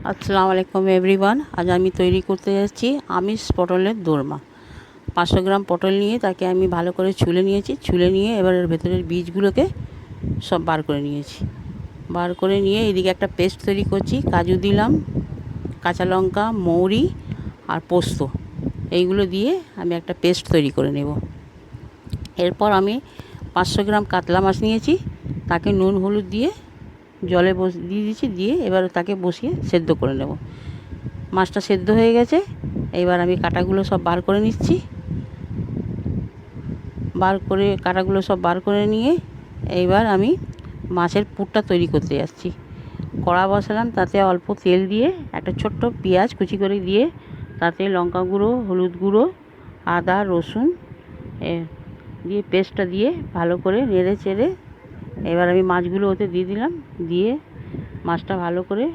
আসসালামু আলাইকুম এভরিওয়ান। আজ আমি তৈরি করতে যাচ্ছি আমিষ পটলের দোরমা। 500 গ্রাম পটল নিয়ে তাকে আমি ভালো করে ছুলে নিয়েছি। ছুলে নিয়ে এবার এর ভেতরের বীজগুলোকে সব বার করে নিয়েছি। বার করে নিয়ে এদিকে একটা পেস্ট তৈরি করছি। কাজু দিলাম, কাঁচা লঙ্কা, মৌরি আর পোস্ত, এইগুলো দিয়ে আমি একটা পেস্ট তৈরি করে নেব। এরপর আমি 500 গ্রাম কাতলা মাছ নিয়েছি, তাকে নুন হলুদ দিয়ে জলে দিয়ে দিয়েছি। দিয়ে এবার তাকে বসিয়ে সেদ্ধ করে নেব। মাছটা সেদ্ধ হয়ে গেছে, এবার আমি কাঁটাগুলো সব বার করে নিচ্ছি। কাঁটাগুলো সব বার করে নিয়ে এইবার আমি মাছের পুরটা তৈরি করতে যাচ্ছি। কড়া বসালাম, তাতে অল্প তেল দিয়ে একটা ছোট্ট পেঁয়াজ কুচি করে দিয়ে তাতে লঙ্কা গুঁড়ো, হলুদ গুঁড়ো, আদা রসুন দিয়ে পেস্টটা দিয়ে ভালো করে নেড়ে চেড়ে এবার আমি মাছগুলো ওতে দিয়ে দিলাম। দিয়ে মাছটা ভালো করে